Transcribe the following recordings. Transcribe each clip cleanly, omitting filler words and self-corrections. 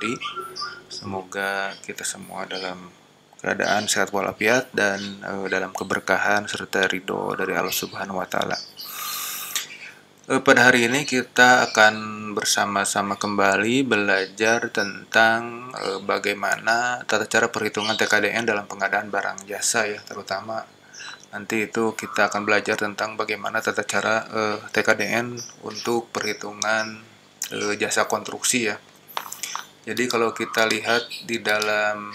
Mudi. Semoga kita semua dalam keadaan sehat walafiat dan dalam keberkahan serta ridho dari Allah Subhanahu wa taala. Pada hari ini kita akan bersama-sama kembali belajar tentang bagaimana tata cara perhitungan TKDN dalam pengadaan barang jasa ya, terutama nanti itu kita akan belajar tentang bagaimana tata cara TKDN untuk perhitungan jasa konstruksi ya. Jadi kalau kita lihat di dalam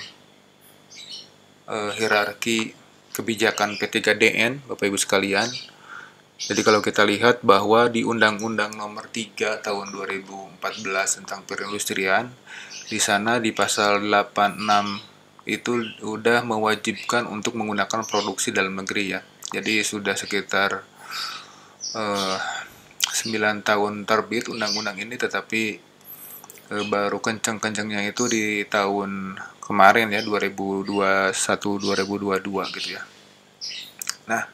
hierarki kebijakan P3DN, Bapak Ibu sekalian, jadi kalau kita lihat bahwa di Undang-Undang Nomor 3 Tahun 2014 tentang perindustrian, di sana di pasal 86 itu udah mewajibkan untuk menggunakan produksi dalam negeri ya. Jadi sudah sekitar 9 tahun terbit undang-undang ini, tetapi baru kencang-kencangnya itu di tahun kemarin ya, 2021-2022 gitu ya. Nah,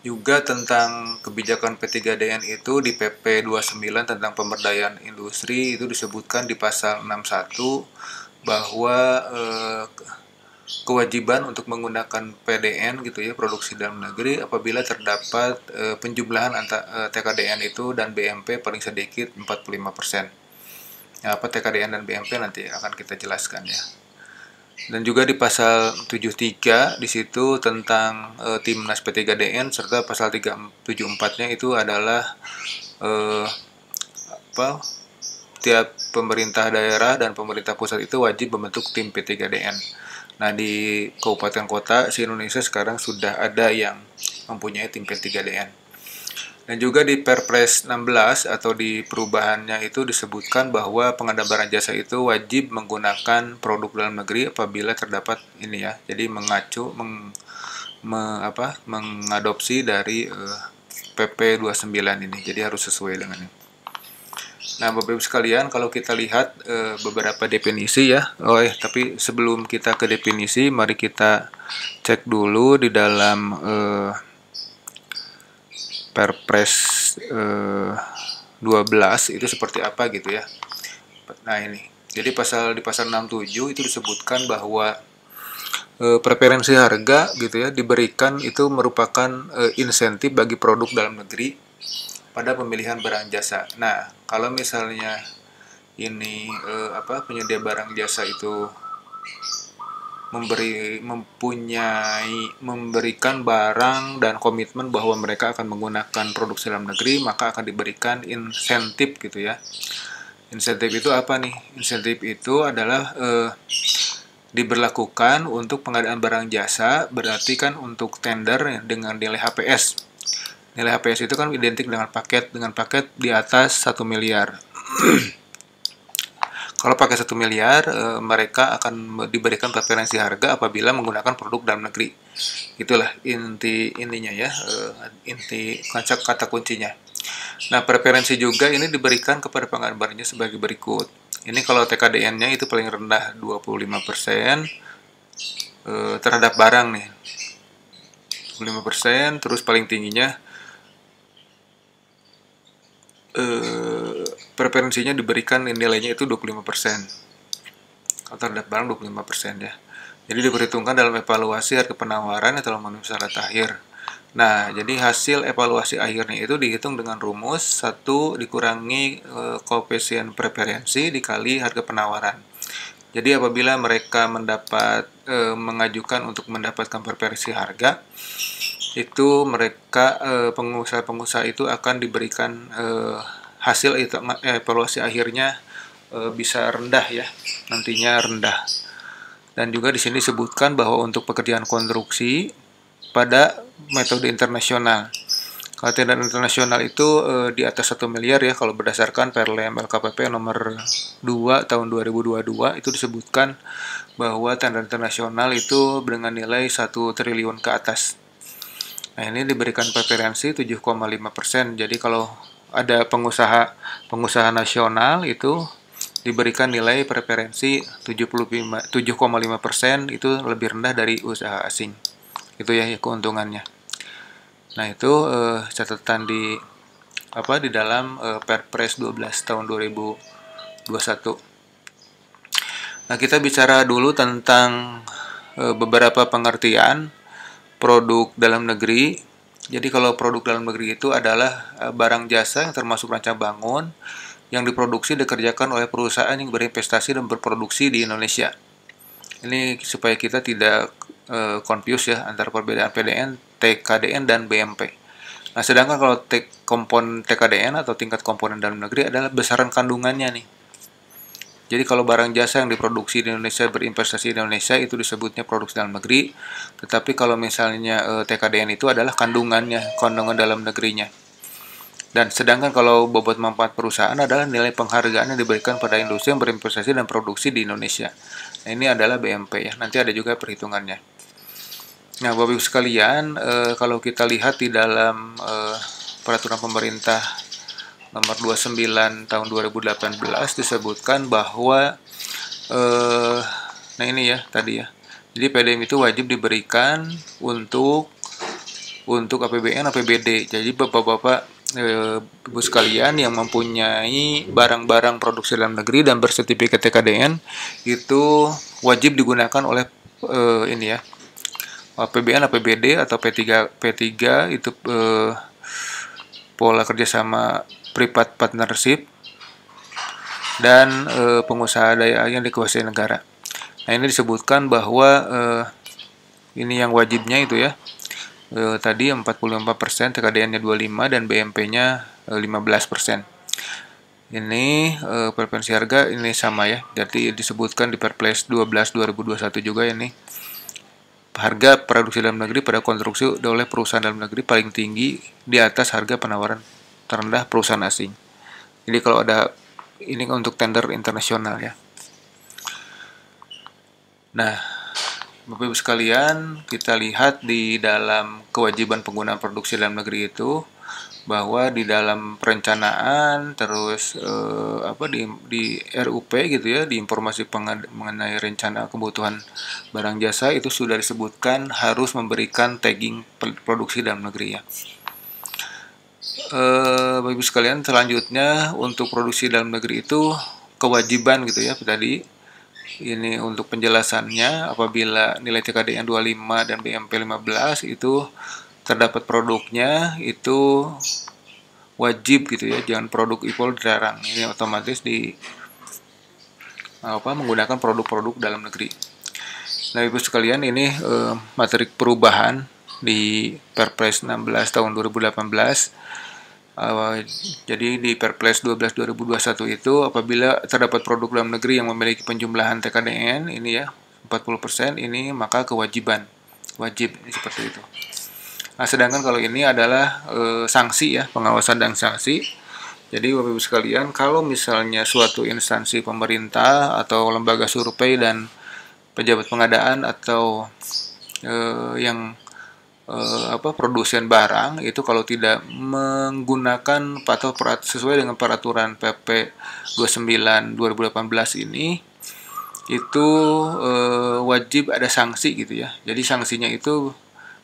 juga tentang kebijakan P3DN itu di PP 29 tentang pemberdayaan industri itu disebutkan di pasal 61 bahwa kewajiban untuk menggunakan PDN gitu ya, produksi dalam negeri, apabila terdapat penjumlahan antara TKDN itu dan BMP paling sedikit 45%. Nah, apa TKDN dan BMP nanti akan kita jelaskan ya. Dan juga di pasal 73 di situ tentang Timnas P3DN serta pasal 374-nya itu adalah tiap pemerintah daerah dan pemerintah pusat itu wajib membentuk tim P3DN. Nah, di kabupaten kota se-Indonesia sekarang sudah ada yang mempunyai tim P3DN. Dan juga di Perpres 16 atau di perubahannya itu disebutkan bahwa pengadaan barang jasa itu wajib menggunakan produk dalam negeri apabila terdapat ini ya. Jadi mengacu mengadopsi dari PP 29 ini. Jadi harus sesuai dengan ini. Nah, Bapak Ibu sekalian, kalau kita lihat beberapa definisi ya. Tapi sebelum kita ke definisi, mari kita cek dulu di dalam Perpres 12 itu seperti apa gitu ya. Nah, ini. Jadi di pasal 67 itu disebutkan bahwa preferensi harga gitu ya diberikan itu merupakan insentif bagi produk dalam negeri pada pemilihan barang jasa. Nah, kalau misalnya ini penyedia barang jasa itu memberikan barang dan komitmen bahwa mereka akan menggunakan produksi dalam negeri, maka akan diberikan insentif gitu ya. Insentif itu apa nih? Insentif itu adalah diberlakukan untuk pengadaan barang jasa, berarti kan untuk tender dengan nilai HPS. Nilai HPS itu kan identik dengan paket di atas 1 miliar. Kalau pakai 1 miliar, mereka akan diberikan preferensi harga apabila menggunakan produk dalam negeri. Itulah intinya ya, inti kata kuncinya. Nah, preferensi juga ini diberikan kepada penggambarnya sebagai berikut. Ini kalau TKDN-nya itu paling rendah 25% terhadap barang nih. 25%, terus paling tingginya preferensinya diberikan nilainya itu 25%. Kalau terhadap barang 25% ya. Jadi diperhitungkan dalam evaluasi harga penawaran atau memenuhi syarat akhir. Nah, jadi hasil evaluasi akhirnya itu dihitung dengan rumus 1 dikurangi koefisien preferensi dikali harga penawaran. Jadi apabila mereka mengajukan untuk mendapatkan preferensi harga, itu mereka pengusaha-pengusaha itu akan diberikan hasil evaluasi akhirnya bisa rendah ya, nantinya rendah. Dan juga di sini disebutkan bahwa untuk pekerjaan konstruksi pada metode internasional. Kalau tender internasional itu di atas 1 miliar ya, kalau berdasarkan Perlem LKPP nomor 2 tahun 2022 itu disebutkan bahwa tender internasional itu dengan nilai 1 triliun ke atas. Nah, ini diberikan preferensi 7,5%. Jadi kalau ada pengusaha nasional itu diberikan nilai preferensi 7,5%, itu lebih rendah dari usaha asing. Itu ya keuntungannya. Nah, itu catatan di dalam Perpres 12 tahun 2021. Nah, kita bicara dulu tentang beberapa pengertian produk dalam negeri. Jadi kalau produk dalam negeri itu adalah barang jasa yang termasuk rancang bangun yang diproduksi dikerjakan oleh perusahaan yang berinvestasi dan berproduksi di Indonesia. Ini supaya kita tidak confuse ya antara perbedaan PDN, TKDN, dan BMP. Nah, sedangkan kalau komponen TKDN atau tingkat komponen dalam negeri adalah besaran kandungannya nih. Jadi kalau barang jasa yang diproduksi di Indonesia berinvestasi di Indonesia itu disebutnya produksi dalam negeri. Tetapi kalau misalnya TKDN itu adalah kandungannya, kandungan dalam negerinya. Dan sedangkan kalau bobot manfaat perusahaan adalah nilai penghargaan yang diberikan pada industri yang berinvestasi dan produksi di Indonesia. Nah, ini adalah BMP ya. Nanti ada juga perhitungannya. Nah, Bapak Ibu sekalian, kalau kita lihat di dalam peraturan pemerintah nomor 29 tahun 2018 disebutkan bahwa nah ini ya tadi ya. Jadi PDM itu wajib diberikan untuk APBN, APBD. Jadi Bapak-bapak Ibu sekalian yang mempunyai barang-barang produksi dalam negeri dan bersertifikat TKDN itu wajib digunakan oleh ini ya. APBN, APBD atau P3 itu pola kerjasama private partnership dan pengusaha daya yang dikuasai negara. Nah, ini disebutkan bahwa ini yang wajibnya itu ya tadi 45%, TKDN-nya 25% dan BMP-nya 15%. Ini preferensi harga ini sama ya. Jadi disebutkan di Perpres 12 2021 juga ini. Harga produksi dalam negeri pada konstruksi oleh perusahaan dalam negeri paling tinggi di atas harga penawaran terendah perusahaan asing. Jadi kalau ada ini untuk tender internasional ya. Nah, Bapak Ibu sekalian, kita lihat di dalam kewajiban penggunaan produksi dalam negeri itu bahwa di dalam perencanaan terus di RUP gitu ya, di informasi mengenai rencana kebutuhan barang jasa itu sudah disebutkan harus memberikan tagging produksi dalam negeri ya. Bapak Ibu sekalian, selanjutnya untuk produksi dalam negeri itu kewajiban gitu ya tadi. Ini untuk penjelasannya, apabila nilai TKDN 25 dan BMP 15 itu terdapat produknya itu wajib gitu ya, jangan produk impor dilarang. Ini otomatis menggunakan produk-produk dalam negeri. Nah, Ibu sekalian, ini materi perubahan di Perpres 16 tahun 2018. Jadi di Perpres 12 2021 itu apabila terdapat produk dalam negeri yang memiliki penjumlahan TKDN ini ya 40% ini maka kewajiban wajib seperti itu. Nah, sedangkan kalau ini adalah sanksi ya, pengawasan dan sanksi. Jadi Bapak Ibu sekalian, kalau misalnya suatu instansi pemerintah atau lembaga survei dan pejabat pengadaan atau yang produsen barang itu kalau tidak menggunakan atau sesuai dengan peraturan PP 29 2018 ini itu wajib ada sanksi gitu ya. Jadi sanksinya itu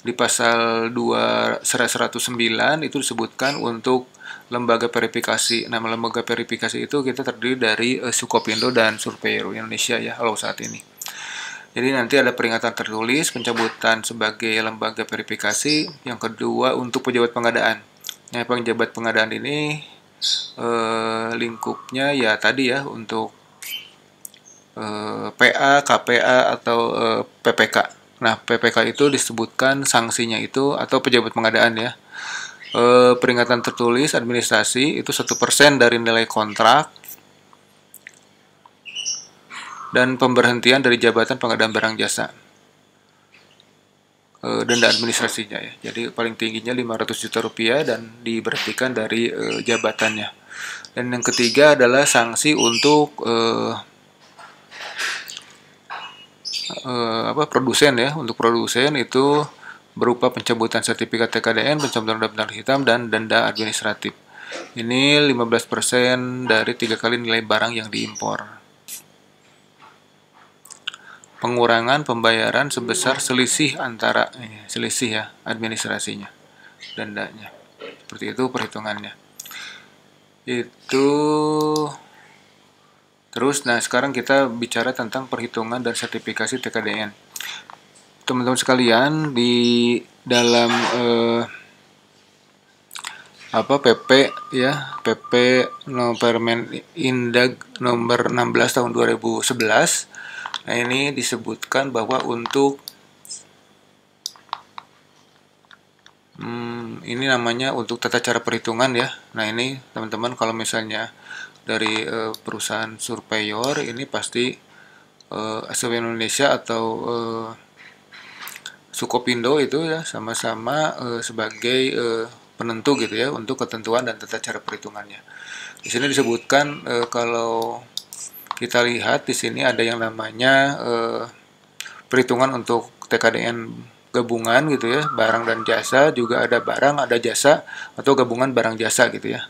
di pasal 2 109 itu disebutkan untuk lembaga verifikasi. Nama lembaga verifikasi itu kita terdiri dari Sukopindo dan Surveyor Indonesia ya kalau saat ini. Jadi nanti ada peringatan tertulis, pencabutan sebagai lembaga verifikasi. Yang kedua untuk pejabat pengadaan. Nah, pejabat pengadaan ini lingkupnya ya tadi ya untuk PA, KPA atau PPK. Nah, PPK itu disebutkan sanksinya itu atau pejabat pengadaan ya. Peringatan tertulis administrasi itu 1% dari nilai kontrak. Dan pemberhentian dari jabatan pengadaan barang jasa. Denda administrasinya ya. Jadi paling tingginya 500 juta rupiah dan diberhentikan dari jabatannya. Dan yang ketiga adalah sanksi untuk produsen ya. Untuk produsen itu berupa pencabutan sertifikat TKDN, pencabutan daftar hitam dan denda administratif. Ini 15% dari 3 kali nilai barang yang diimpor. Pengurangan pembayaran sebesar selisih antara selisih ya administrasinya dendanya seperti itu perhitungannya itu Terus, nah sekarang kita bicara tentang perhitungan dan sertifikasi TKDN. Teman-teman sekalian, di dalam PP ya, PP no Permen Indag nomor 16 tahun 2011. Nah, ini disebutkan bahwa untuk ini namanya untuk tata cara perhitungan ya. Nah, ini teman-teman kalau misalnya dari perusahaan surveyor, ini pasti ASW Indonesia atau Sukopindo itu ya sama-sama sebagai penentu gitu ya untuk ketentuan dan tata cara perhitungannya. Di sini disebutkan kalau kita lihat di sini ada yang namanya perhitungan untuk TKDN gabungan gitu ya, barang dan jasa, juga ada barang, ada jasa atau gabungan barang jasa gitu ya.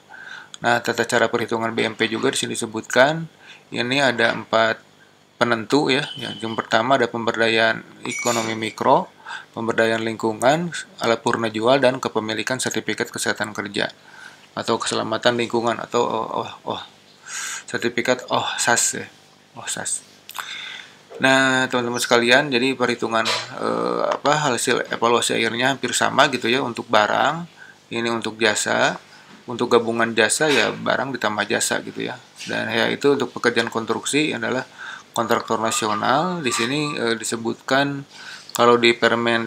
Nah, tata cara perhitungan BMP juga di sini disebutkan. Ini ada 4 penentu ya. Yang pertama ada pemberdayaan ekonomi mikro, pemberdayaan lingkungan, alat purna jual, dan kepemilikan sertifikat kesehatan kerja atau keselamatan lingkungan atau sertifikat OHSAS ya. OHSAS. Nah, teman-teman sekalian, jadi perhitungan hasil evaluasi akhirnya hampir sama gitu ya untuk barang, ini untuk jasa, untuk gabungan jasa ya barang ditambah jasa gitu ya. Dan ya itu untuk pekerjaan konstruksi adalah kontraktor nasional. Di sini disebutkan kalau di Permen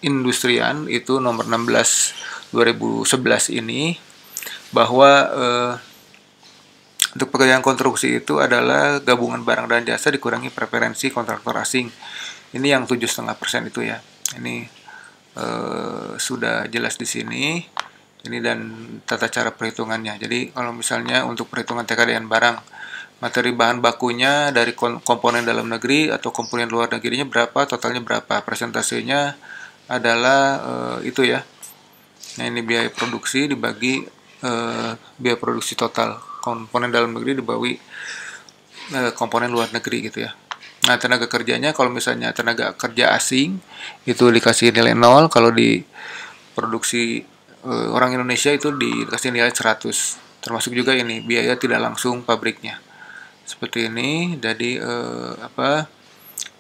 Industrian itu nomor 16 2011 ini bahwa untuk pekerjaan konstruksi itu adalah gabungan barang dan jasa dikurangi preferensi kontraktor asing. Ini yang 7,5% itu ya. Ini sudah jelas di sini. Ini dan tata cara perhitungannya. Jadi kalau misalnya untuk perhitungan TKDN barang, materi bahan bakunya dari komponen dalam negeri atau komponen luar negerinya berapa, totalnya berapa, presentasenya adalah itu ya. Nah, ini biaya produksi dibagi biaya produksi total komponen dalam negeri dibagi komponen luar negeri gitu ya. Nah, tenaga kerjanya kalau misalnya tenaga kerja asing itu dikasih nilai 0, kalau di produksi orang Indonesia itu dikasih nilai 100. Termasuk juga ini biaya tidak langsung pabriknya. Seperti ini. Jadi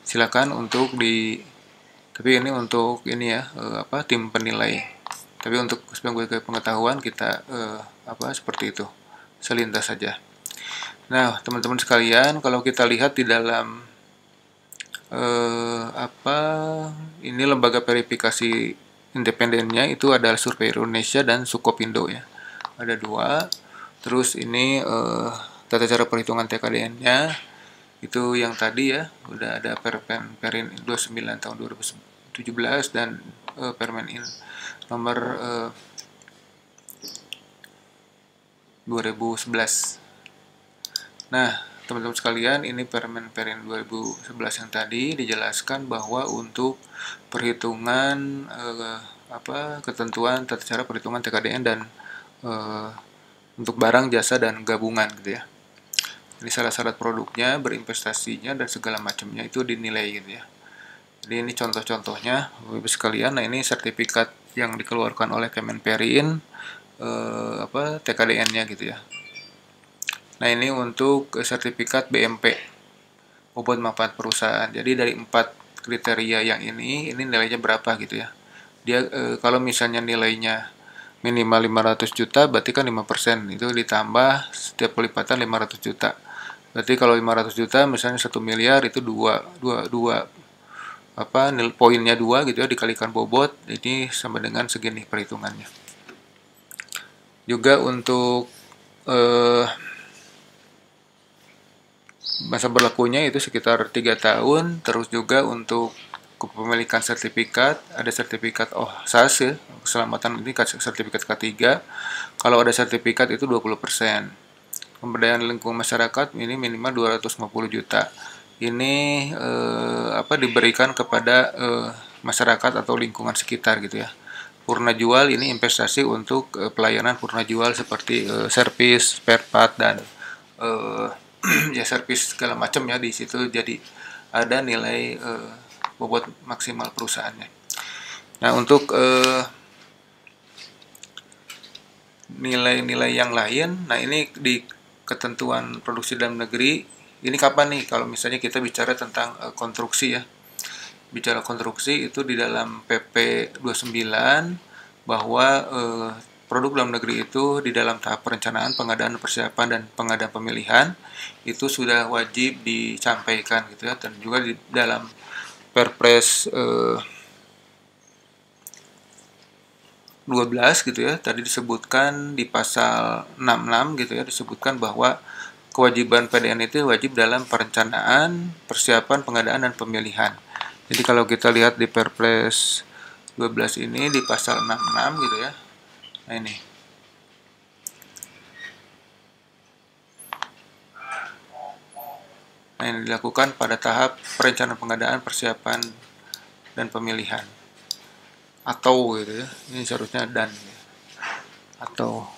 silakan untuk tapi ini untuk ini ya tim penilai. Tapi untuk sebagai pengetahuan kita seperti itu. Selintas saja. Nah, teman-teman sekalian, kalau kita lihat di dalam ini lembaga verifikasi independennya itu adalah Survei Indonesia dan Sukopindo ya. Ada 2. Terus ini tata cara perhitungan TKDN-nya itu yang tadi ya, udah ada Permen 29 tahun 2017 dan Permen nomor 2011. Nah, teman-teman sekalian, ini Permen 2011 yang tadi dijelaskan bahwa untuk perhitungan ketentuan tata cara perhitungan TKDN dan untuk barang, jasa, dan gabungan gitu ya. Ini syarat-syarat produknya, berinvestasinya, dan segala macamnya itu dinilai gitu ya. Jadi ini contoh-contohnya, Bapak sekalian. Nah, ini sertifikat yang dikeluarkan oleh Kemenperin TKDN-nya gitu ya. Nah, ini untuk sertifikat BMP, bobot manfaat perusahaan. Jadi dari 4 kriteria yang ini nilainya berapa gitu ya. Dia kalau misalnya nilainya minimal 500 juta, berarti kan 5%, itu ditambah setiap pelipatan 500 juta. Berarti kalau 500 juta misalnya 1 miliar itu poinnya 2 gitu ya, dikalikan bobot, ini sama dengan segini perhitungannya. Juga untuk masa berlakunya itu sekitar 3 tahun. Terus juga untuk kepemilikan sertifikat, ada sertifikat OHSAS ya, keselamatan ini sertifikat K3. Kalau ada sertifikat itu 20%. Pemberdayaan lingkungan masyarakat ini minimal 250 juta. Ini diberikan kepada masyarakat atau lingkungan sekitar gitu ya. Purna jual ini investasi untuk pelayanan purna jual seperti servis, spare part, dan ya servis segala macam ya di situ. Jadi ada nilai bobot maksimal perusahaannya. Nah, untuk nilai-nilai yang lain, nah ini ketentuan produksi dalam negeri. Ini kapan nih kalau misalnya kita bicara tentang konstruksi ya. Bicara konstruksi itu di dalam PP 29 bahwa produk dalam negeri itu di dalam tahap perencanaan, pengadaan, persiapan, dan pengadaan pemilihan itu sudah wajib disampaikan gitu ya. Dan juga di dalam Perpres 12 gitu ya, tadi disebutkan di pasal 66 gitu ya, disebutkan bahwa kewajiban PDN itu wajib dalam perencanaan, persiapan, pengadaan, dan pemilihan. Jadi kalau kita lihat di Perpres 12 ini di pasal 66 gitu ya. Nah ini. Nah ini dilakukan pada tahap perencanaan, pengadaan, persiapan, dan pemilihan. Atau gitu ya. Ini seharusnya dan ya. Atau.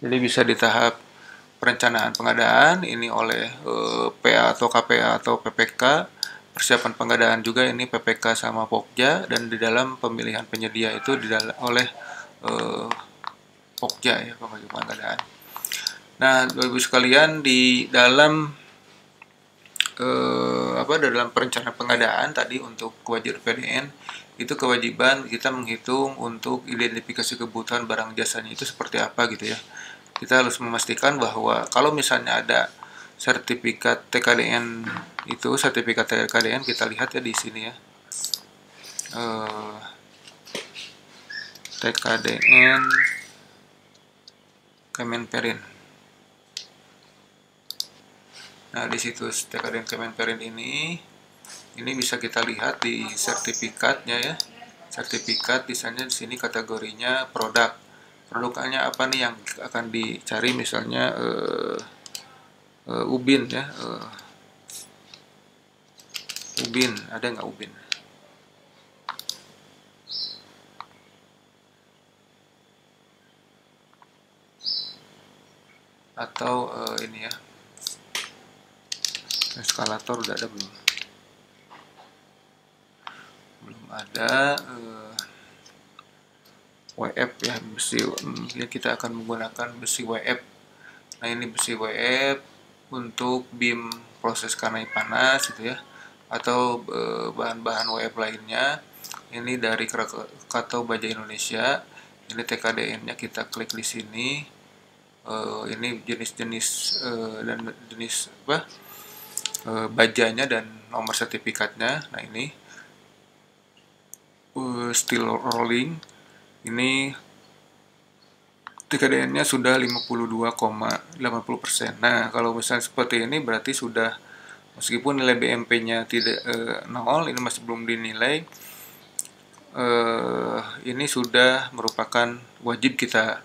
Jadi bisa di tahap perencanaan pengadaan ini oleh PA atau KPA atau PPK, persiapan pengadaan juga ini PPK sama Pokja, dan di dalam pemilihan penyedia itu oleh Pokja ya, pembagian pengadaan. Nah, Bapak Ibu sekalian, di dalam dalam perencanaan pengadaan tadi untuk kewajiban PDN itu kewajiban kita menghitung untuk identifikasi kebutuhan barang jasanya itu seperti apa gitu ya. Kita harus memastikan bahwa kalau misalnya ada sertifikat TKDN itu, sertifikat TKDN kita lihat ya di sini ya. TKDN Kemenperin. Nah, di situs TKDN Kemenperin ini bisa kita lihat di sertifikatnya ya. Sertifikat misalnya di sini kategorinya produk. Produknya apa nih yang akan dicari, misalnya ubin ya. Ubin, ada nggak ubin? Atau ini ya. Eskalator udah ada belum? Belum ada. WF ya, besi ya, kita akan menggunakan besi WF. Nah ini besi WF untuk BIM proses kanai panas gitu ya, atau bahan-bahan WF lainnya. Ini dari Krakatau Baja Indonesia. Ini TKDN-nya kita klik di sini. Ini jenis-jenis dan jenis apa? Bajanya dan nomor sertifikatnya. Nah ini steel rolling, ini TKDN-nya sudah 52,80%. Nah kalau misalnya seperti ini berarti sudah, meskipun nilai BMP-nya tidak 0, ini masih belum dinilai, ini sudah merupakan wajib kita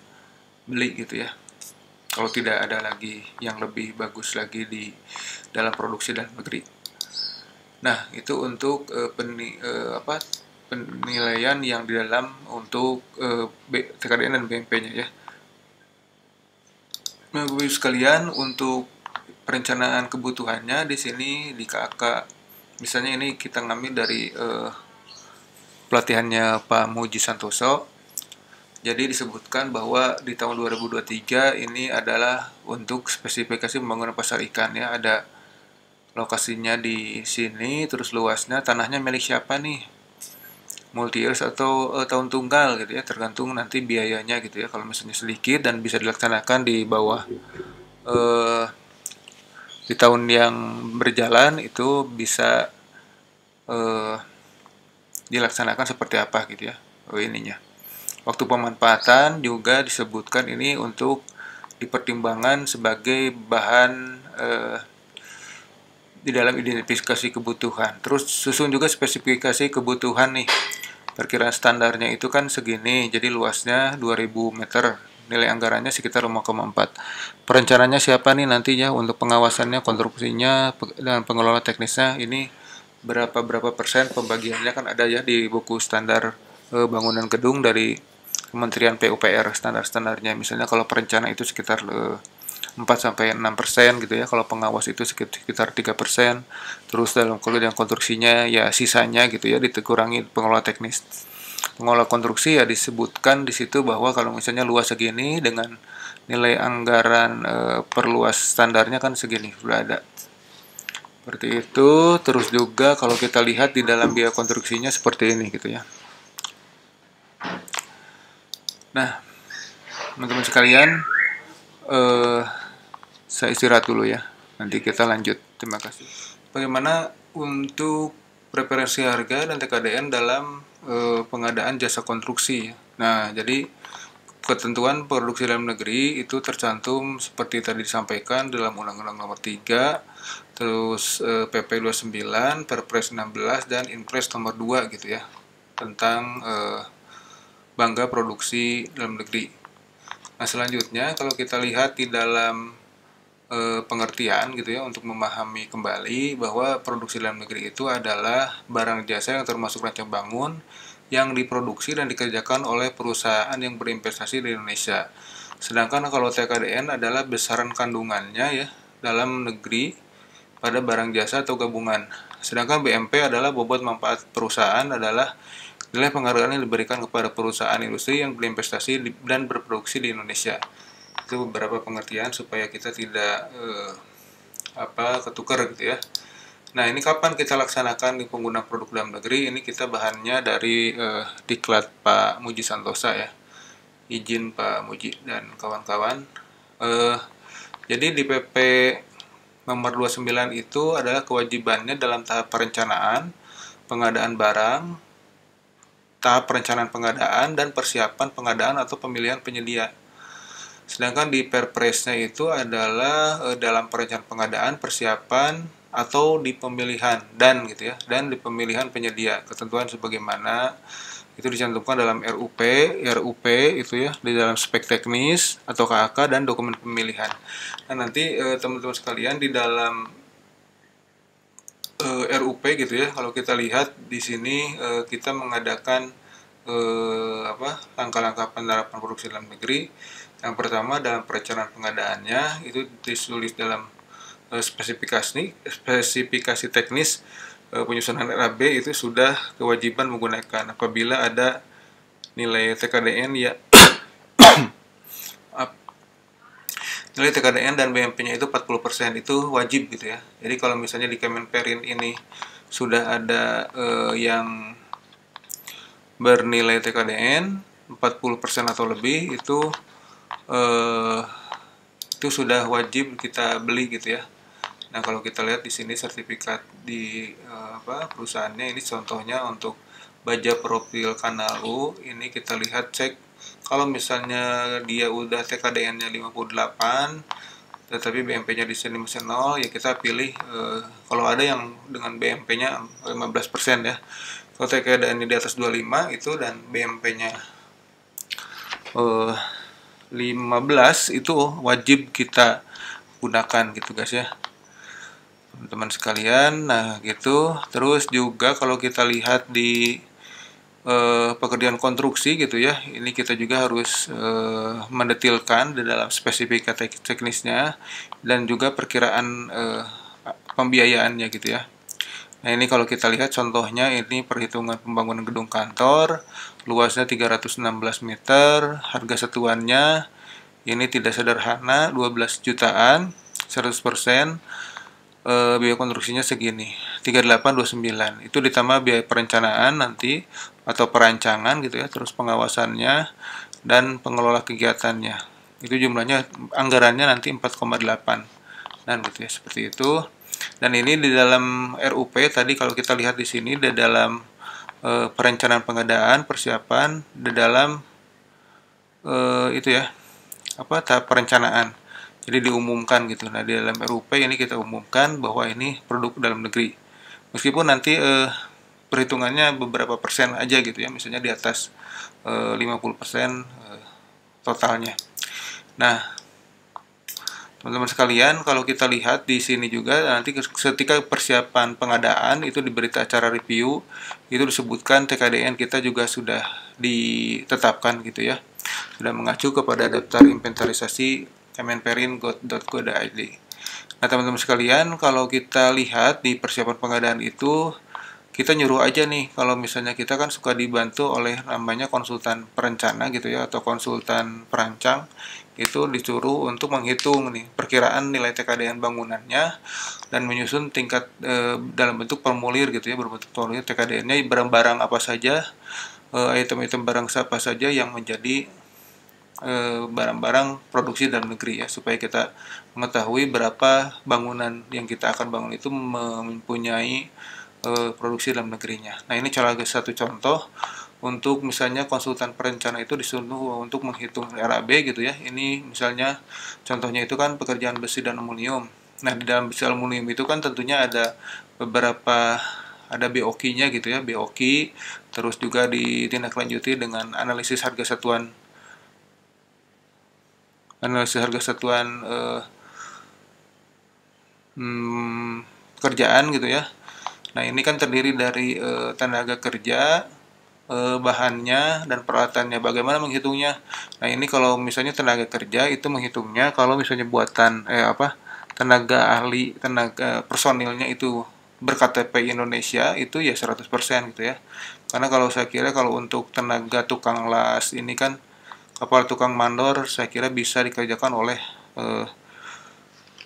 beli gitu ya, kalau tidak ada lagi yang lebih bagus lagi di dalam produksi dalam negeri. Nah, itu untuk penilaian yang di dalam untuk TKDN dan BMP-nya ya. Nah, Bapak Ibu sekalian, untuk perencanaan kebutuhannya di sini di KAK, misalnya ini kita ngambil dari pelatihannya Pak Muji Santoso. Jadi disebutkan bahwa di tahun 2023 ini adalah untuk spesifikasi pembangunan pasar ikan ya, ada lokasinya di sini, terus luasnya, tanahnya milik siapa nih, multi years atau tahun tunggal gitu ya, tergantung nanti biayanya gitu ya. Kalau misalnya sedikit dan bisa dilaksanakan di bawah di tahun yang berjalan itu bisa dilaksanakan seperti apa gitu ya. Ininya waktu pemanfaatan juga disebutkan ini untuk dipertimbangkan sebagai bahan di dalam identifikasi kebutuhan. Terus susun juga spesifikasi kebutuhan nih. Perkiraan standarnya itu kan segini, jadi luasnya 2000 meter. Nilai anggarannya sekitar 5,4. Perencananya siapa nih nantinya untuk pengawasannya, konstruksinya, dan pengelola teknisnya, ini berapa persen pembagiannya kan ada ya di buku standar bangunan gedung dari Kementerian PUPR, standar-standarnya. Misalnya kalau perencana itu sekitar 4-6% gitu ya, kalau pengawas itu sekitar 3%, terus dalam kemudian konstruksinya ya sisanya gitu ya dikurangi pengelola teknis. Pengelola konstruksi ya disebutkan di situ bahwa kalau misalnya luas segini dengan nilai anggaran perluas standarnya kan segini, sudah ada. Seperti itu. Terus juga kalau kita lihat di dalam biaya konstruksinya seperti ini gitu ya. Nah, teman-teman sekalian, saya istirahat dulu ya. Nanti kita lanjut. Terima kasih. Bagaimana untuk preferensi harga dan TKDN dalam pengadaan jasa konstruksi? Nah, jadi ketentuan produksi dalam negeri itu tercantum seperti tadi disampaikan dalam Undang-Undang Nomor 3, terus PP 29, Perpres 16, dan Inpres Nomor 2 gitu ya, tentang bangga produksi dalam negeri. Nah, selanjutnya kalau kita lihat di dalam pengertian gitu ya, untuk memahami kembali bahwa produksi dalam negeri itu adalah barang jasa yang termasuk rancang bangun yang diproduksi dan dikerjakan oleh perusahaan yang berinvestasi di Indonesia. Sedangkan kalau TKDN adalah besaran kandungannya ya dalam negeri pada barang jasa atau gabungan. Sedangkan BMP adalah bobot manfaat perusahaan, adalah nilai penghargaan yang diberikan kepada perusahaan industri yang berinvestasi dan berproduksi di Indonesia. Itu beberapa pengertian supaya kita tidak ketukar gitu ya. Nah, ini kapan kita laksanakan di pengguna produk dalam negeri? Ini kita bahannya dari diklat Pak Muji Santosa ya. Izin Pak Muji dan kawan-kawan. Jadi di PP nomor 29 itu adalah kewajibannya dalam tahap perencanaan, pengadaan barang, tahap perencanaan pengadaan, dan persiapan pengadaan atau pemilihan penyedia. Sedangkan di Perpresnya itu adalah dalam perencanaan pengadaan, persiapan, atau di pemilihan dan gitu ya, dan di pemilihan penyedia. Ketentuan sebagaimana itu dicantumkan dalam RUP itu ya, di dalam spek teknis atau KAK dan dokumen pemilihan. Nah, nanti teman-teman sekalian di dalam RUP gitu ya, kalau kita lihat di sini kita mengadakan langkah-langkah penerapan produksi dalam negeri. Yang pertama, dalam perencanaan pengadaannya itu ditulis dalam spesifikasi teknis penyusunan RAB itu sudah kewajiban menggunakan apabila ada nilai TKDN ya nilai TKDN dan BMP-nya itu 40%, itu wajib gitu ya. Jadi kalau misalnya di Kemenperin ini sudah ada yang bernilai TKDN 40% atau lebih, itu sudah wajib kita beli gitu ya. Nah, kalau kita lihat di sini sertifikat di perusahaannya, ini contohnya untuk baja profil kanal U, ini kita lihat cek kalau misalnya dia udah TKDN-nya 58 tetapi BMP-nya di sini masih 0, ya kita pilih kalau ada yang dengan BMP-nya 15% ya. Kalau TKDN-nya di atas 25 itu dan BMP-nya 15 itu wajib kita gunakan gitu guys ya, teman-teman sekalian. Nah gitu. Terus juga kalau kita lihat di pekerjaan konstruksi gitu ya, ini kita juga harus mendetilkan di dalam spesifikasi teknisnya dan juga perkiraan pembiayaannya gitu ya. Nah, ini kalau kita lihat contohnya, ini perhitungan pembangunan gedung kantor, luasnya 316 meter, harga satuannya ini tidak sederhana, 12 jutaan, 100%, biaya konstruksinya segini, 3829. Itu ditambah biaya perencanaan nanti atau perancangan gitu ya, terus pengawasannya dan pengelola kegiatannya. Itu jumlahnya, anggarannya nanti 4,8. Dan gitu ya, seperti itu. Dan ini di dalam RUP tadi kalau kita lihat di sini di dalam perencanaan pengadaan, persiapan, di dalam itu ya, tahap perencanaan. Jadi diumumkan gitu. Nah, di dalam RUP ini kita umumkan bahwa ini produk dalam negeri. Meskipun nanti perhitungannya beberapa persen aja gitu ya, misalnya di atas 50% totalnya. Nah, teman-teman sekalian, kalau kita lihat di sini juga nanti ketika persiapan pengadaan itu di berita acara review itu disebutkan TKDN kita juga sudah ditetapkan gitu ya. Sudah mengacu kepada daftar inventarisasi kemenperin.go.id. Nah, teman-teman sekalian, kalau kita lihat di persiapan pengadaan itu kita nyuruh aja nih, kalau misalnya kita kan suka dibantu oleh namanya konsultan perencana gitu ya, atau konsultan perancang, itu disuruh untuk menghitung nih perkiraan nilai TKDN bangunannya dan menyusun tingkat dalam bentuk formulir gitu ya, berbentuk formulir TKDN-nya, barang-barang apa saja, item-item barang apa saja yang menjadi barang-barang produksi dalam negeri ya, supaya kita mengetahui berapa bangunan yang kita akan bangun itu mempunyai produksi dalam negerinya. Nah, ini salah satu contoh untuk misalnya konsultan perencana itu disuruh untuk menghitung RAB gitu ya. Ini misalnya contohnya itu kan pekerjaan besi dan aluminium. Nah, di dalam besi aluminium itu kan tentunya ada beberapa, ada BOQ-nya gitu ya, BOQ, terus juga ditindaklanjuti dengan analisis harga satuan kerjaan gitu ya. Nah, ini kan terdiri dari tenaga kerja, bahannya, dan peralatannya. Bagaimana menghitungnya? Nah, ini kalau misalnya tenaga kerja itu menghitungnya kalau misalnya buatan tenaga ahli, tenaga personilnya itu berKTP Indonesia, itu ya 100% gitu ya. Karena kalau saya kira kalau untuk tenaga tukang las ini kan kapal tukang mandor, saya kira bisa dikerjakan oleh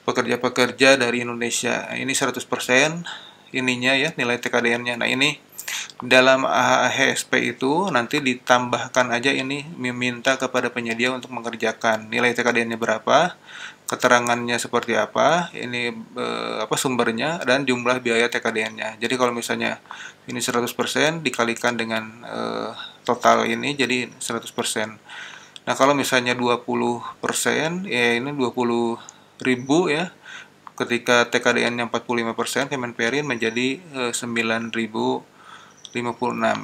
pekerja-pekerja dari Indonesia. Nah, ini 100% ininya ya, nilai TKDN-nya. Nah, ini dalam AHSP itu nanti ditambahkan aja ini, meminta kepada penyedia untuk mengerjakan nilai TKDN-nya berapa, keterangannya seperti apa, ini sumbernya, dan jumlah biaya TKDN-nya. Jadi kalau misalnya ini 100% dikalikan dengan total ini jadi 100%. Nah, kalau misalnya 20%, ya ini 20.000 ya. Ketika TKDN-nya 45%, Kemenperin menjadi 9.056.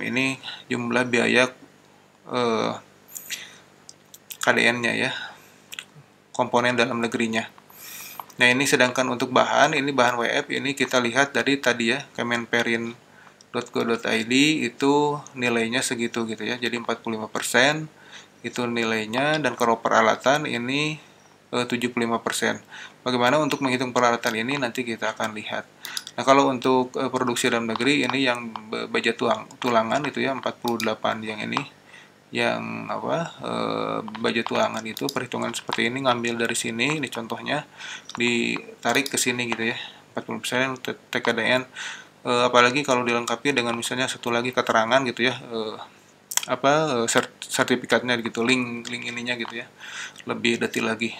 Ini jumlah biaya KDN-nya ya, komponen dalam negerinya. Nah, ini sedangkan untuk bahan, ini bahan WF, ini kita lihat dari tadi ya, kemenperin.go.id itu nilainya segitu gitu ya. Jadi 45% itu nilainya, dan kalau peralatan ini 75%. Bagaimana untuk menghitung peralatan ini nanti kita akan lihat. Nah, kalau untuk produksi dalam negeri ini yang baja tulangan itu ya 48, yang ini yang baja tulangan itu perhitungan seperti ini, ngambil dari sini, ini contohnya ditarik ke sini gitu ya, 40% TKDN. Apalagi kalau dilengkapi dengan misalnya satu lagi keterangan gitu ya, sertifikatnya gitu, link ininya gitu ya, lebih detail lagi.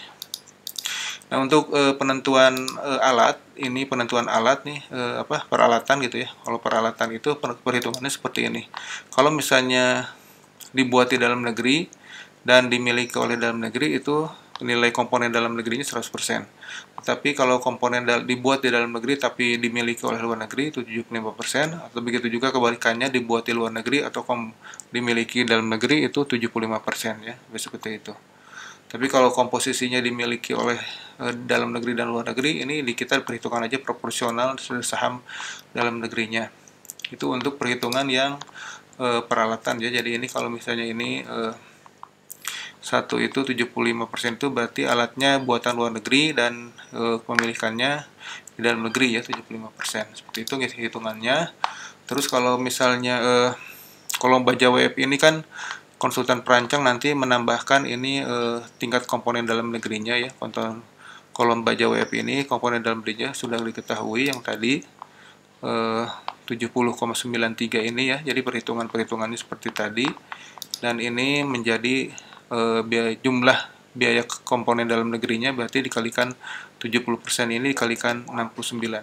Nah, untuk penentuan alat, ini penentuan alat nih, peralatan gitu ya. Kalau peralatan itu perhitungannya seperti ini. Kalau misalnya dibuat di dalam negeri dan dimiliki oleh dalam negeri, itu nilai komponen dalam negerinya 100%. Tapi kalau komponen dibuat di dalam negeri tapi dimiliki oleh luar negeri itu 75%, atau begitu juga kebalikannya, dibuat di luar negeri atau dimiliki dalam negeri itu 75% ya, seperti itu. Tapi kalau komposisinya dimiliki oleh dalam negeri dan luar negeri, ini kita perhitungan aja proporsional saham dalam negerinya. Itu untuk perhitungan yang peralatan ya. Jadi ini kalau misalnya ini satu itu 75% itu berarti alatnya buatan luar negeri dan pemilikannya di dalam negeri ya, 75%. Seperti itu hitungannya. Terus kalau misalnya kolom baja WF ini kan konsultan perancang nanti menambahkan ini tingkat komponen dalam negerinya ya. Kolom baja WF ini komponen dalam negerinya sudah diketahui yang tadi 70,93 ini ya. Jadi perhitungannya seperti tadi, dan ini menjadi jumlah biaya komponen dalam negerinya, berarti dikalikan 70% ini dikalikan 69.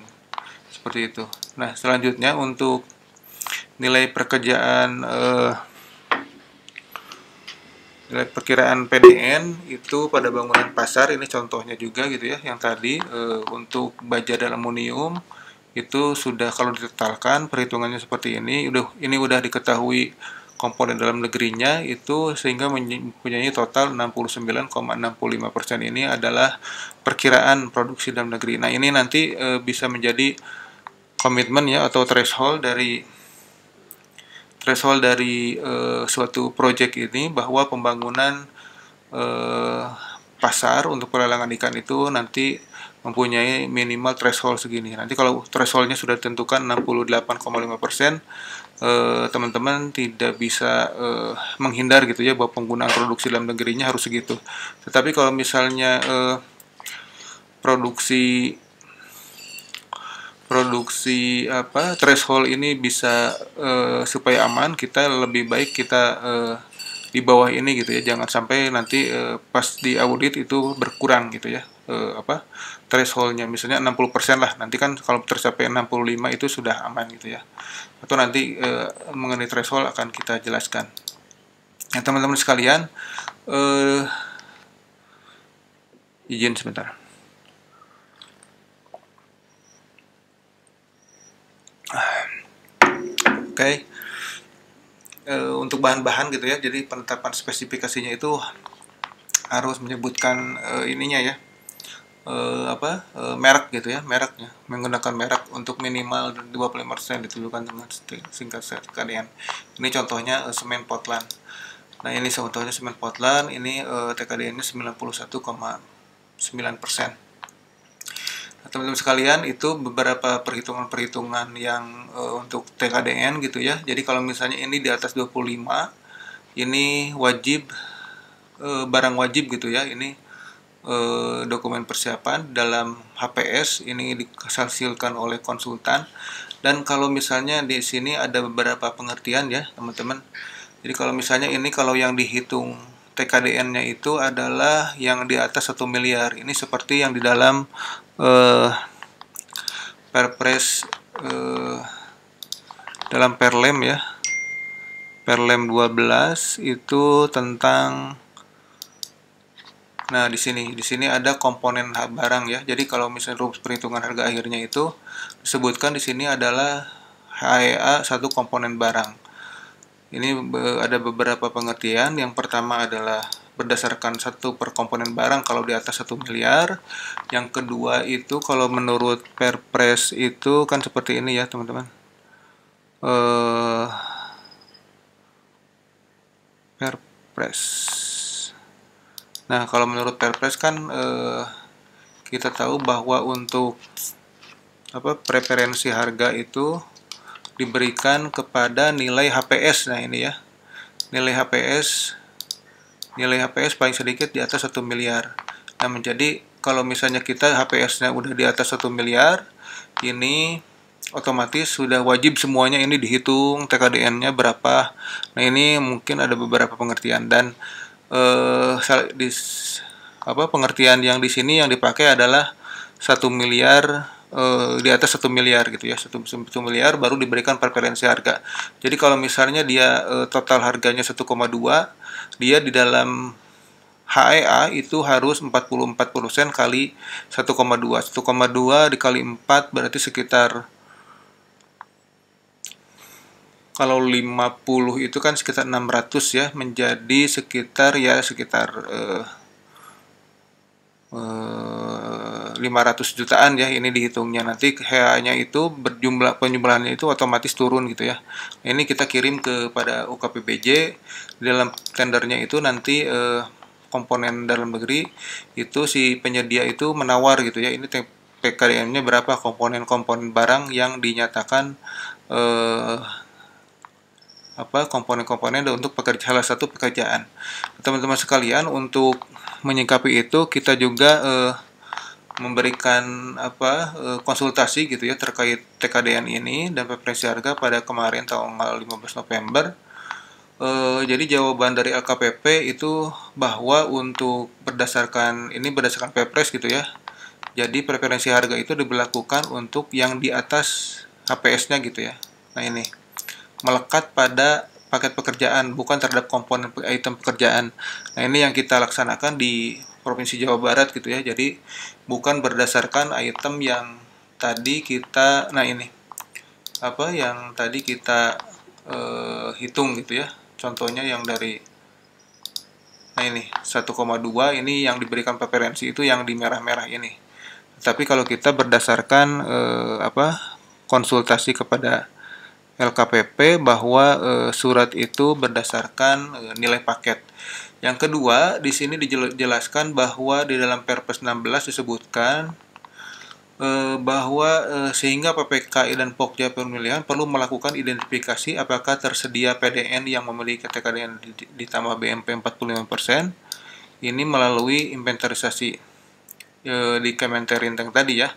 Seperti itu. Nah, selanjutnya untuk nilai pekerjaan nilai perkiraan PDN itu pada bangunan pasar, ini contohnya juga gitu ya, yang tadi untuk baja dan aluminium itu sudah, kalau ditotalkan perhitungannya seperti ini, udah diketahui komponen dalam negerinya itu, sehingga mempunyai total 69,65% ini adalah perkiraan produksi dalam negeri. Nah, ini nanti bisa menjadi komitmen ya, atau threshold dari suatu proyek ini, bahwa pembangunan pasar untuk pelelangan ikan itu nanti mempunyai minimal threshold segini. Nanti kalau thresholdnya sudah ditentukan 68,5%, teman-teman tidak bisa menghindar gitu ya bahwa penggunaan produksi dalam negerinya harus segitu. Tetapi kalau misalnya produksi threshold ini bisa supaya aman, kita lebih baik kita di bawah ini gitu ya, jangan sampai nanti pas di audit itu berkurang gitu ya, thresholdnya misalnya 60% lah, nanti kan kalau tercapai 65 itu sudah aman gitu ya, atau nanti mengenai threshold akan kita jelaskan. Yang teman-teman sekalian, izin sebentar. Oke. Untuk bahan-bahan gitu ya, jadi penetapan spesifikasinya itu harus menyebutkan ininya ya, merek gitu ya, mereknya, menggunakan merek untuk minimal 25% ditujukan dengan singkat TKDN. Ini contohnya semen Portland. Nah ini contohnya semen Portland, ini TKDN-nya 91,9%. Teman-teman sekalian, itu beberapa perhitungan-perhitungan yang untuk TKDN gitu ya. Jadi kalau misalnya ini di atas 25, ini wajib, barang wajib gitu ya. Ini dokumen persiapan dalam HPS, ini dihasilkan oleh konsultan. Dan kalau misalnya di sini ada beberapa pengertian ya teman-teman. Jadi kalau misalnya ini kalau yang dihitung TKDN-nya itu adalah yang di atas 1 miliar. Ini seperti yang di dalam Perpres dalam Perlem ya. Perlem 12 itu tentang, nah di sini ada komponen barang ya. Jadi kalau misalnya rumus perhitungan harga akhirnya itu disebutkan di sini adalah HEA satu komponen barang. Ini ada beberapa pengertian. Yang pertama adalah berdasarkan satu per komponen barang kalau di atas 1 miliar. Yang kedua itu kalau menurut Perpres itu kan seperti ini ya teman-teman. Perpres. Nah kalau menurut Perpres kan kita tahu bahwa untuk preferensi harga itu diberikan kepada nilai HPS. Nah ini ya, nilai HPS paling sedikit di atas 1 miliar. Nah menjadi kalau misalnya kita HPS-nya udah di atas 1 miliar, ini otomatis sudah wajib semuanya ini dihitung TKDN-nya berapa. Nah ini mungkin ada beberapa pengertian dan pengertian yang di sini yang dipakai adalah 1 miliar, di atas 1 miliar gitu ya, 1 miliar baru diberikan preferensi harga. Jadi kalau misalnya dia total harganya 1,2, dia di dalam HEA itu harus 44% kali 1,2. 1,2 dikali 4 berarti sekitar, kalau 50 itu kan sekitar 600 ya, menjadi sekitar 500 jutaan ya ini dihitungnya. Nanti HEA-nya itu penjumlahannya itu otomatis turun gitu ya. Ini kita kirim kepada UKPBJ. Di dalam tendernya itu nanti komponen dalam negeri itu si penyedia itu menawar gitu ya. Ini PKDN-nya berapa komponen-komponen barang yang dinyatakan komponen-komponen untuk salah satu pekerjaan. Teman-teman sekalian, untuk menyikapi itu kita juga memberikan konsultasi gitu ya terkait TKDN ini dan preferensi harga pada kemarin tanggal 15 November. Jadi jawaban dari LKPP itu bahwa untuk berdasarkan Perpres gitu ya. Jadi preferensi harga itu diberlakukan untuk yang di atas HPS-nya gitu ya. Nah ini melekat pada paket pekerjaan, bukan terhadap komponen item pekerjaan. Nah ini yang kita laksanakan di Provinsi Jawa Barat gitu ya. Jadi bukan berdasarkan item yang tadi kita, yang tadi kita hitung gitu ya. Contohnya yang dari, nah ini 1,2 ini yang diberikan preferensi itu yang di merah-merah ini. Tapi kalau kita berdasarkan konsultasi kepada LKPP bahwa surat itu berdasarkan nilai paket. Yang kedua, di sini dijelaskan bahwa di dalam Perpres 16 disebutkan bahwa sehingga PPKI dan Pokja pemilihan perlu melakukan identifikasi apakah tersedia PDN yang memiliki TKDN ditambah BMP 45% ini melalui inventarisasi di Kementerinteng tadi ya.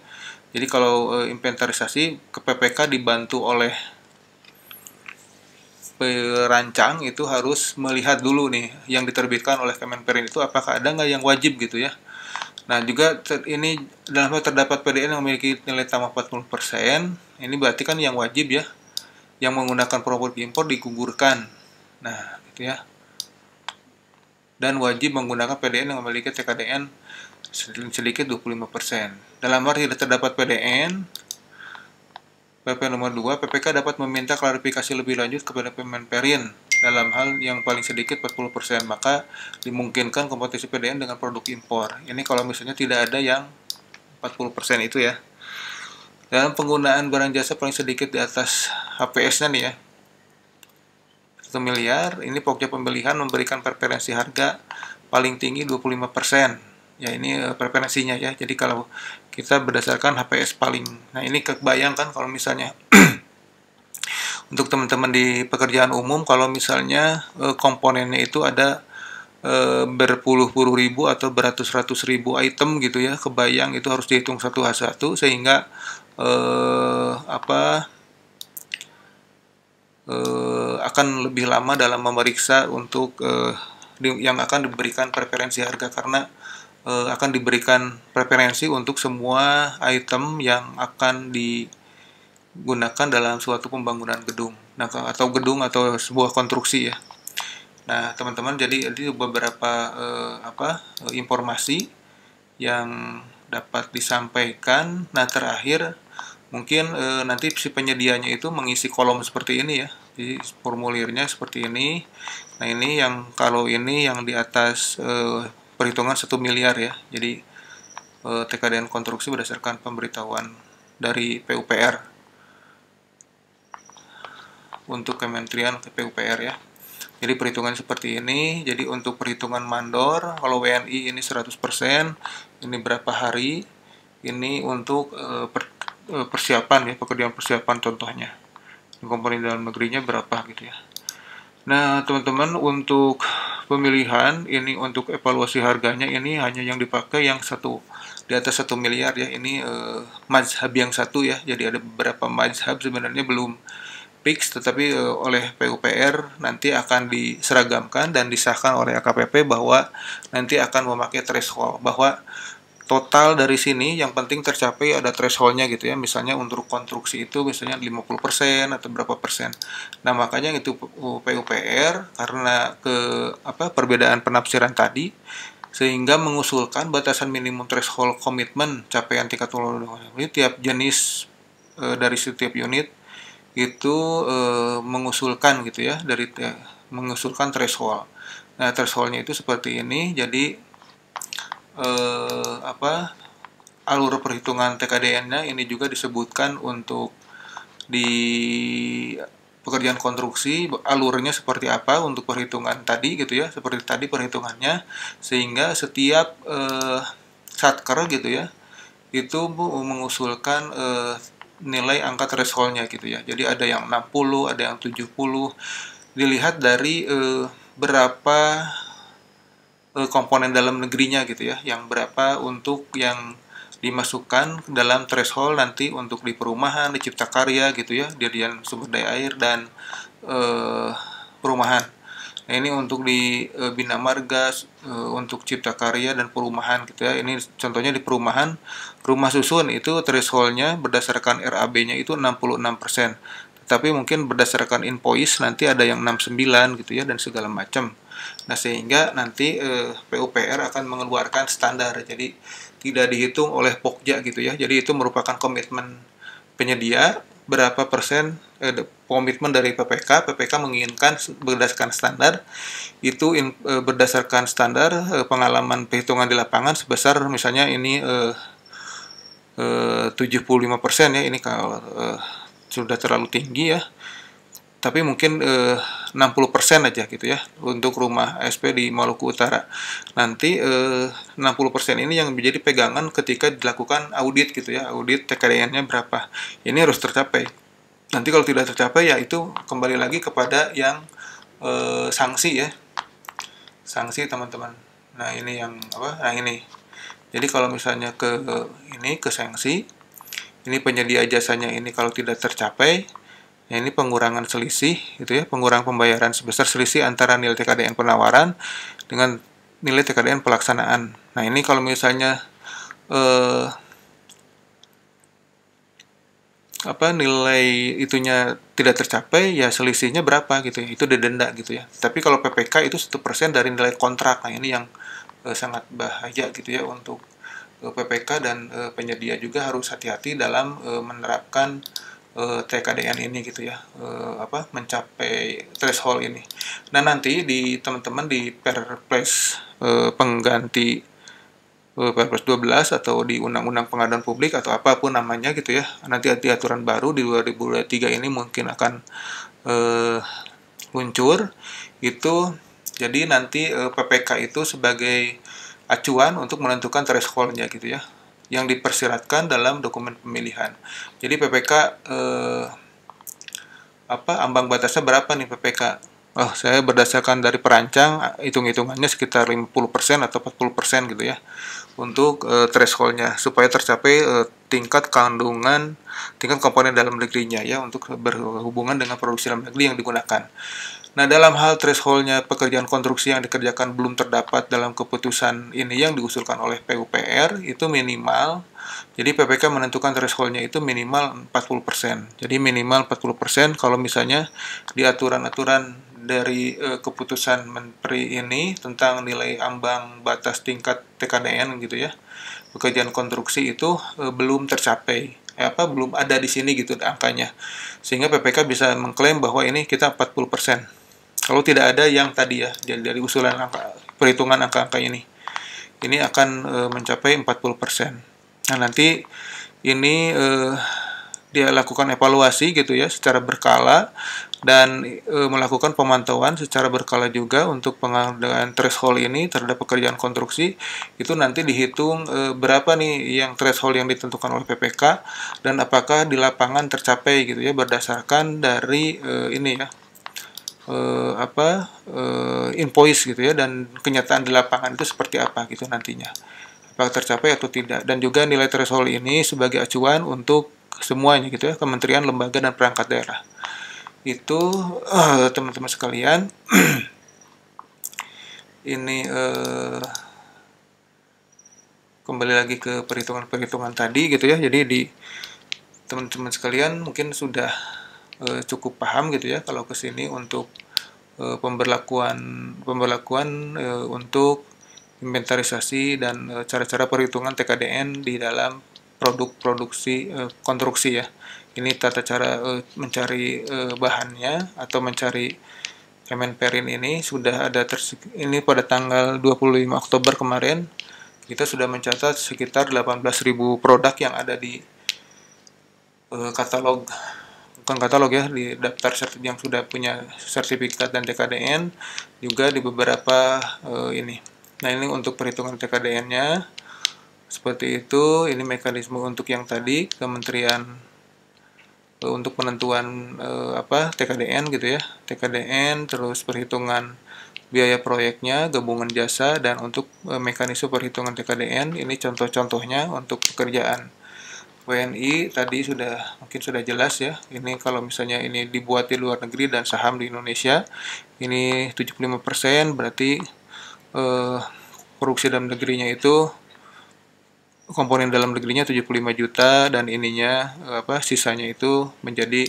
Jadi kalau inventarisasi ke PPK dibantu oleh perancang itu harus melihat dulu nih yang diterbitkan oleh Kemenperin itu apakah ada nggak yang wajib gitu ya. Nah, juga ini dalam hal terdapat PDN yang memiliki nilai tambah 40%, ini berarti kan yang wajib ya, yang menggunakan produk impor digugurkan. Nah, gitu ya. Dan wajib menggunakan PDN yang memiliki TKDN sedikit 25%. Dalam hal tidak terdapat PDN, PP nomor 2, PPK dapat meminta klarifikasi lebih lanjut kepada Kemenperin dalam hal yang paling sedikit 40%, maka dimungkinkan kompetisi PDN dengan produk impor. Ini kalau misalnya tidak ada yang 40% itu ya. Dalam penggunaan barang jasa paling sedikit di atas HPS-nya nih ya, 1 miliar, ini Pokja Pembelian memberikan preferensi harga paling tinggi 25%. Ya ini preferensinya ya, jadi kalau kita berdasarkan HPS paling, nah ini kebayangkan kalau misalnya untuk teman-teman di pekerjaan umum kalau misalnya komponennya itu ada berpuluh-puluh ribu atau beratus-ratus ribu item gitu ya, kebayang itu harus dihitung satu persatu sehingga akan lebih lama dalam memeriksa untuk yang akan diberikan preferensi harga karena akan diberikan preferensi untuk semua item yang akan digunakan dalam suatu pembangunan gedung, nah, atau gedung atau sebuah konstruksi ya. Nah, teman-teman, jadi beberapa informasi yang dapat disampaikan. Nah, terakhir mungkin nanti si penyedianya itu mengisi kolom seperti ini ya. Jadi formulirnya seperti ini. Nah, ini yang kalau ini yang di atas perhitungan 1 miliar ya. Jadi TKDN konstruksi berdasarkan pemberitahuan dari PUPR untuk Kementerian PUPR ya. Jadi perhitungan seperti ini. Jadi untuk perhitungan mandor kalau WNI ini 100%, ini berapa hari, ini untuk persiapan ya, pekerjaan persiapan contohnya. Komponen dalam negerinya berapa gitu ya. Nah, teman-teman, untuk pemilihan ini untuk evaluasi harganya ini hanya yang dipakai yang di atas 1 miliar ya. Ini mazhab yang satu ya. Jadi ada beberapa mazhab sebenarnya belum fix, tetapi oleh PUPR nanti akan diseragamkan dan disahkan oleh AKPP bahwa nanti akan memakai threshold, bahwa total dari sini yang penting tercapai ada thresholdnya gitu ya, misalnya untuk konstruksi itu misalnya 50% atau berapa persen. Nah, makanya itu PUPR karena perbedaan penafsiran tadi sehingga mengusulkan batasan minimum threshold komitmen capaian tingkat ini tiap jenis dari setiap unit itu mengusulkan gitu ya, mengusulkan threshold. Nah, thresholdnya itu seperti ini. Jadi alur perhitungan TKDN-nya ini juga disebutkan untuk di pekerjaan konstruksi alurnya seperti apa untuk perhitungan tadi gitu ya, seperti tadi perhitungannya, sehingga setiap satker gitu ya itu mengusulkan nilai angka threshold-nya gitu ya. Jadi ada yang 60, ada yang 70, dilihat dari berapa komponen dalam negerinya gitu ya, yang berapa untuk yang dimasukkan dalam threshold nanti untuk di perumahan, di cipta karya gitu ya, dirjen sumber daya air dan perumahan. Nah, ini untuk di Bina Marga, untuk cipta karya dan perumahan gitu ya. Ini contohnya di perumahan, rumah susun itu thresholdnya berdasarkan RAB-nya itu 66%. Tapi mungkin berdasarkan invoice nanti ada yang 69 gitu ya dan segala macam. Nah, sehingga nanti PUPR akan mengeluarkan standar. Jadi tidak dihitung oleh Pokja gitu ya. Jadi itu merupakan komitmen penyedia berapa persen komitmen dari PPK. PPK menginginkan berdasarkan standar itu berdasarkan standar pengalaman perhitungan di lapangan sebesar misalnya ini 75% ya. Ini kalau sudah terlalu tinggi ya. tapi mungkin 60% aja gitu ya untuk rumah ASP di Maluku Utara. Nanti 60% ini yang menjadi pegangan ketika dilakukan audit gitu ya, audit TKDN-nya berapa. Ini harus tercapai. Nanti kalau tidak tercapai ya itu kembali lagi kepada yang sanksi ya. Sanksi teman-teman. Nah, ini yang apa? Nah, ini. Jadi kalau misalnya ke sanksi, ini penyedia jasanya ini kalau tidak tercapai, ya ini pengurangan selisih gitu ya, pengurangan pembayaran sebesar selisih antara nilai TKDN penawaran dengan nilai TKDN pelaksanaan. Nah, ini kalau misalnya nilai itunya tidak tercapai, ya selisihnya berapa gitu ya, itu didenda gitu ya. Tapi kalau PPK itu 1% dari nilai kontrak. Nah, ini yang sangat bahaya gitu ya untuk PPK, dan penyedia juga harus hati-hati dalam menerapkan TKDN ini gitu ya, mencapai threshold ini. Nah, nanti di teman-teman di Perpres pengganti Perpres 12 atau di Undang-Undang Pengadaan Publik atau apapun namanya gitu ya, nanti ada aturan baru di 2023 ini mungkin akan luncur itu. Jadi nanti PPK itu sebagai acuan untuk menentukan threshold-nya gitu ya, yang dipersyaratkan dalam dokumen pemilihan. Jadi PPK ambang batasnya berapa nih PPK? Oh, saya berdasarkan dari perancang hitung-hitungannya sekitar 50% atau 40% gitu ya untuk threshold-nya supaya tercapai tingkat komponen dalam negerinya ya untuk berhubungan dengan produksi dalam negeri yang digunakan. Nah, dalam hal threshold-nya pekerjaan konstruksi yang dikerjakan belum terdapat dalam keputusan ini yang diusulkan oleh PUPR itu minimal. Jadi PPK menentukan threshold-nya itu minimal 40%. Jadi minimal 40% kalau misalnya di aturan-aturan dari keputusan Menteri ini tentang nilai ambang batas tingkat TKDN gitu ya. Pekerjaan konstruksi itu belum tercapai. Belum ada di sini gitu angkanya. Sehingga PPK bisa mengklaim bahwa ini kita 40%. Kalau tidak ada yang tadi ya, dari usulan perhitungan angka-angka ini akan mencapai 40%. Nah, nanti ini dia lakukan evaluasi gitu ya secara berkala, dan melakukan pemantauan secara berkala juga untuk pengadaan threshold ini terhadap pekerjaan konstruksi. Itu nanti dihitung berapa nih yang threshold yang ditentukan oleh PPK dan apakah di lapangan tercapai gitu ya, berdasarkan dari ini ya invoice gitu ya, dan kenyataan di lapangan itu seperti apa gitu nantinya, apakah tercapai atau tidak. Dan juga nilai threshold ini sebagai acuan untuk semuanya gitu ya, kementerian, lembaga, dan perangkat daerah. Itu teman-teman sekalian ini kembali lagi ke perhitungan-perhitungan tadi gitu ya. Jadi di teman-teman sekalian mungkin sudah cukup paham gitu ya kalau ke sini untuk pemberlakuan untuk inventarisasi dan cara-cara perhitungan TKDN di dalam produk produksi konstruksi ya. Ini tata cara mencari bahannya atau mencari Kemenperin ini sudah ada ini pada tanggal 25 Oktober kemarin kita sudah mencatat sekitar 18.000 produk yang ada di bukan katalog ya, di daftar yang sudah punya sertifikat dan TKDN juga di beberapa ini. Nah, ini untuk perhitungan TKDN-nya seperti itu. Ini mekanisme untuk yang tadi kementerian untuk penentuan TKDN gitu ya, TKDN, terus perhitungan biaya proyeknya, gabungan jasa, dan untuk mekanisme perhitungan TKDN ini contoh-contohnya untuk pekerjaan WNI tadi mungkin sudah jelas ya. Ini kalau misalnya ini dibuat di luar negeri dan saham di Indonesia, ini 75%, berarti produksi dalam negerinya itu komponen dalam negerinya 75 juta, dan ininya sisanya itu menjadi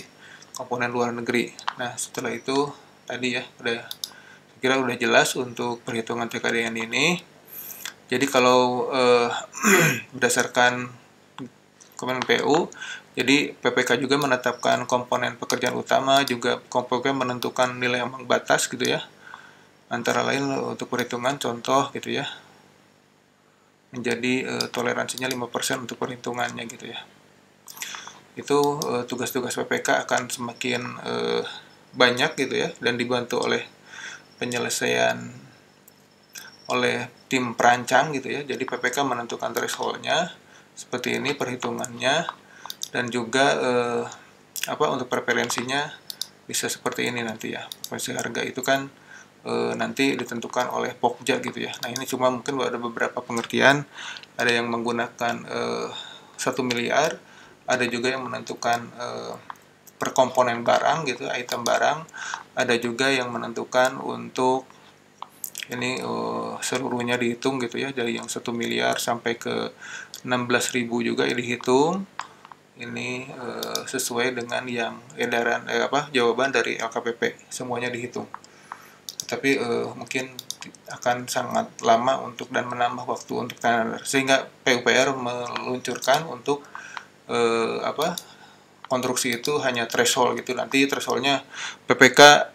komponen luar negeri. Nah, setelah itu tadi ya udah jelas untuk perhitungan TKDN ini. Jadi kalau berdasarkan Kementerian PU, jadi PPK juga menetapkan komponen pekerjaan utama, juga komponen menentukan nilai ambang batas gitu ya, antara lain untuk perhitungan contoh gitu ya, menjadi toleransinya 5% untuk perhitungannya gitu ya. Itu tugas-tugas PPK akan semakin banyak gitu ya, dan dibantu oleh penyelesaian oleh tim perancang gitu ya. Jadi PPK menentukan thresholdnya seperti ini perhitungannya, dan juga untuk preferensinya bisa seperti ini nanti ya. Preferensi harga itu kan nanti ditentukan oleh Pokja gitu ya. Nah, ini cuma mungkin ada beberapa pengertian, ada yang menggunakan 1 miliar, ada juga yang menentukan per komponen barang gitu, item barang, ada juga yang menentukan untuk ini seluruhnya dihitung gitu ya, dari yang 1 miliar sampai ke 16.000 juga dihitung. Ini sesuai dengan yang edaran jawaban dari LKPP, semuanya dihitung. Tapi mungkin akan sangat lama untuk dan menambah waktu untuk tender, sehingga PUPR meluncurkan untuk konstruksi itu hanya threshold gitu. Nanti thresholdnya PPK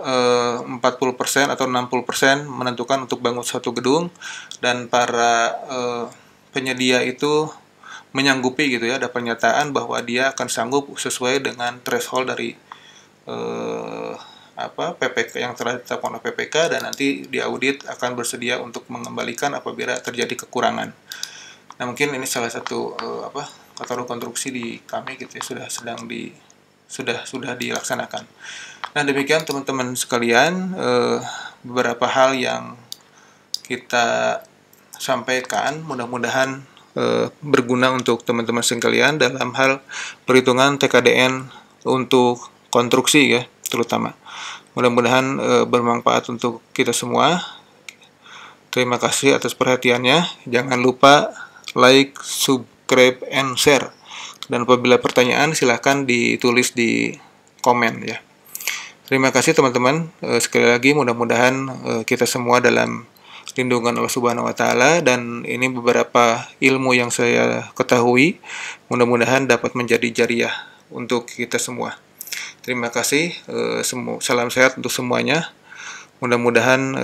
40% atau 60% menentukan untuk bangun suatu gedung, dan para penyedia itu menyanggupi gitu ya, ada pernyataan bahwa dia akan sanggup sesuai dengan threshold dari PPK yang telah ditetapkan oleh PPK, dan nanti diaudit akan bersedia untuk mengembalikan apabila terjadi kekurangan. Nah, mungkin ini salah satu katalog konstruksi di kami gitu ya, sudah dilaksanakan. Nah, demikian teman-teman sekalian, beberapa hal yang kita sampaikan mudah-mudahan berguna untuk teman-teman sekalian dalam hal perhitungan TKDN untuk konstruksi ya, terutama. Mudah-mudahan bermanfaat untuk kita semua. Terima kasih atas perhatiannya. Jangan lupa like, subscribe, and share. Dan apabila pertanyaan silahkan ditulis di komen ya. Terima kasih teman-teman. Sekali lagi mudah-mudahan kita semua dalam lindungan Allah Subhanahu wa taala, dan ini beberapa ilmu yang saya ketahui mudah-mudahan dapat menjadi jariah untuk kita semua. Terima kasih, salam sehat untuk semuanya. Mudah-mudahan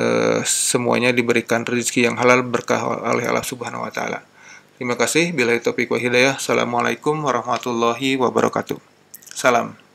semuanya diberikan rezeki yang halal berkah oleh Allah Subhanahu wa taala. Terima kasih. Billahi taufiq wa hidayah. Assalamualaikum warahmatullahi wabarakatuh. Salam.